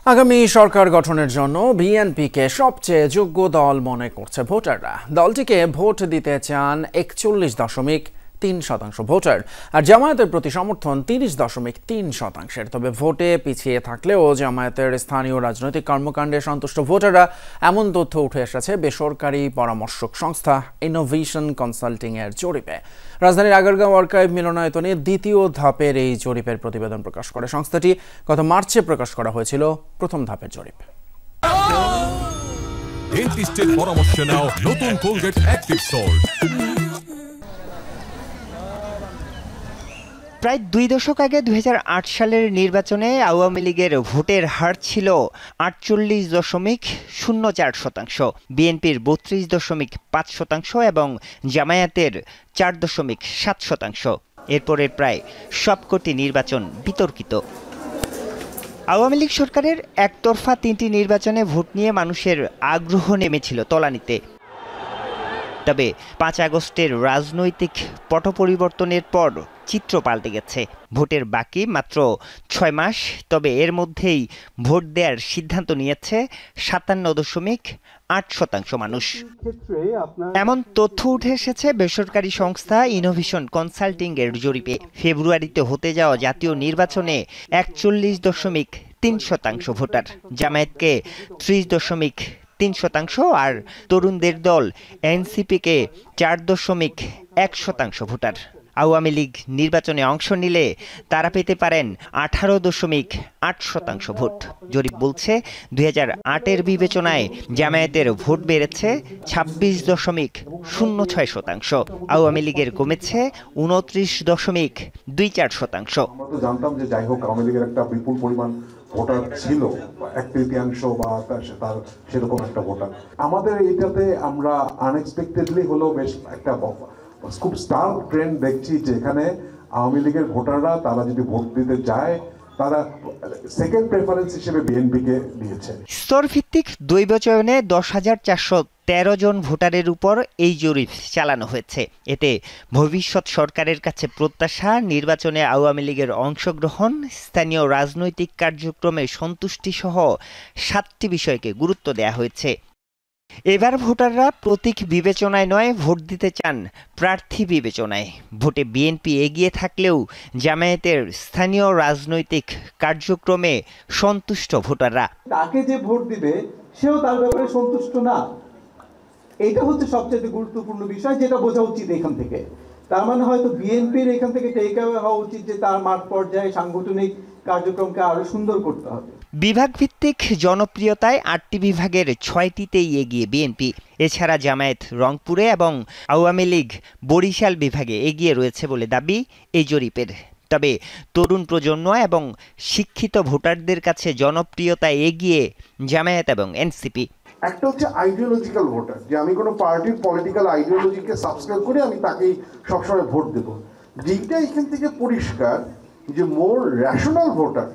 আগামী সরকার গঠনের জন্য বিএনপিকে সবচেয়ে যোগ্য দল মনে করছে ভোটাররা। দলটিকে ভোট দিতে চান 41.3% ভোটার, আর জামায়াতের প্রতি সমর্থন 30.3%। তবে ভোটে পিছিয়ে থাকলেও জামায়াতের স্থানীয় রাজনৈতিক কর্মকাণ্ডে সন্তুষ্ট ভোটাররা, এমন তথ্য উঠে এসেছে বেসরকারি পরামর্শক সংস্থা ইনোভেশন কনসাল্টিং এর জরিপে। রাজধানীর আগারগাঁও আর্কাইভ মিলনায়তনে দ্বিতীয় ধাপের এই জরিপের প্রতিবেদন প্রকাশ করে সংস্থাটি। গত মার্চে প্রকাশ করা হয়েছিল প্রথম ধাপের জরিপ। ডেন্টিস্টের পরামর্শ নাও নতুন কোলগেট অ্যাক্টিভ সল্ট। প্রায় 2 দশক আগে 2008 সালের নির্বাচনে আওয়ামী লীগের ভোটের হার ছিল 48.04%, বিএনপির 32.5% এবং জামায়াতের 4.7%। এরপরের প্রায় সবকটি নির্বাচন বিতর্কিত। আওয়ামী লীগ সরকারের একতরফা 3টি নির্বাচনে ভোট নিয়ে মানুষের আগ্রহ নেমেছিল তলানিতে। তবে 5 আগস্টের রাজনৈতিক পট পরিবর্তনের পর চিত্র পাল্টে গেছে। ভোটের বাকি মাত্র 6 মাস, তবে এর মধ্যেই ভোট দেওয়ার সিদ্ধান্ত নিয়েছে 57.8% মানুষ। এমন তথ্য উঠে এসেছে বেসরকারি সংস্থা ইনোভেশন কনসাল্টিং এর জরিপে। ফেব্রুয়ারিতে হতে যাওয়া জাতীয় নির্বাচনে 41.3% ভোটার, জামায়াতকে 30.3% আর তরুণদের দল এনসিপিকে 4.1% ভোটার। আওয়ামী লীগ নির্বাচনে অংশ নিলে তারা পেতে পারেন 18.8% ভোট। জরিপ বলছে 2008-এর বিবেচনায় জামায়াতের ভোট বেড়েছে 26.06%, আওয়ামী লীগের কমেছে 29.24%। আমরা তো জানতাম যে যাই হোক আওয়ামী লীগের একটা বিপুল পরিমাণ ভোটার ছিল, 1/3 বা তার সেরকম একটা ভোটার। আমাদের এটাতে আমরা আনএক্সপেক্টেডলি হলেও বেশ একটা খুব স্টার্ক ট্রেন্ড দেখছি, যে এখানে আওয়ামী লীগের ভোটাররা তারা যদি ভোট দিতে যায় তারা সেকেন্ড প্রেফারেন্স হিসেবে বিএনপিকে দিয়েছে। স্তরভিত্তিক দৈব চয়নে 10,413 জন ভোটারের উপর এই জরিপ চালানো হয়েছে। এতে ভবিষ্যৎ সরকারের কাছে প্রত্যাশা, নির্বাচনে আওয়ামী লীগের অংশগ্রহণ, স্থানীয় রাজনৈতিক কার্যক্রমে সন্তুষ্টি সহ 7টি বিষয়কে গুরুত্ব দেওয়া হয়েছে। এবার ভোটাররা প্রতীক বিবেচনায় নয়, ভোট দিতে চান প্রার্থী বিবেচনায়। ভোটে বিএনপি এগিয়ে থাকলেও জামায়াতের স্থানীয় রাজনৈতিক কার্যক্রমে সন্তুষ্ট ভোটাররা। তাকে যে ভোট দিবে সেও তার ব্যাপারে সন্তুষ্ট না, এটা হচ্ছে সবচেয়ে গুরুত্বপূর্ণ বিষয়, যেটা বোঝা উচিত এখান থেকে। তার মানে হয়তো বিএনপির এখান থেকে টেক অ্যাওয়ে হওয়া উচিত যে তার মাঠ পর্যায়ে সাংগঠনিক কার্যক্রমকে আরো সুন্দর করতে হবে। বিভাগ ভিত্তিক জনপ্রিয়তায় 8টি বিভাগের 6টিতেই এগিয়ে বিএনপি। এছাড়া জামায়াত রংপুরে এবং আওয়ামী লীগ বরিশাল বিভাগে এগিয়ে রয়েছে বলে দাবি এই জরিপের। তবে তরুণ প্রজন্ম এবং শিক্ষিত ভোটারদের কাছে জনপ্রিয়তায় এগিয়ে জামায়াত এবং এনসিপি। একটা হচ্ছে আইডিওলজিক্যাল ভোটার, যে আমি কোনো পার্টির পলিটিক্যাল আইডিওলজিকে সাবস্ক্রাইব করে আমি তাকেই সবসময় ভোট দেব। যেটা এখান থেকে পরিষ্কার যে মোর রেশনাল ভোটার,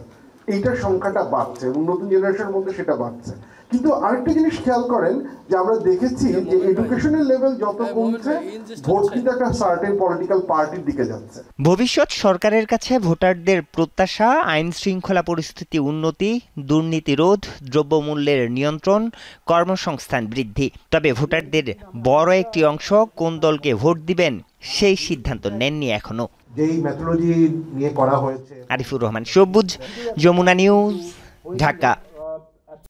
এইটার সংখ্যাটা বাড়ছে এবং নতুন জেনারেশনের মধ্যে সেটা বাড়ছে। কিন্তু আরেকটা জিনিস খেয়াল করেন যে আমরা দেখেছি যে এডুকেশনের লেভেল যত কমছে, ভোট কিন্তু একটা সার্টেন পলিটিক্যাল পার্টির দিকে যাচ্ছে। ভবিষ্যৎ সরকারের কাছে ভোটারদের প্রত্যাশা আইন শৃঙ্খলা পরিস্থিতি উন্নতি, দুর্নীতি রোধ, দ্রব্যমূল্যের নিয়ন্ত্রণ, কর্মসংস্থান বৃদ্ধি। তবে ভোটারদের বড় একটি অংশ কোন দলকে ভোট দিবেন সেই সিদ্ধান্ত নেননি এখনো। যেই মেথোলজি নিয়ে করা হয়েছে। আরিফুর রহমান সবুজ, যমুনা নিউজ, ঢাকা।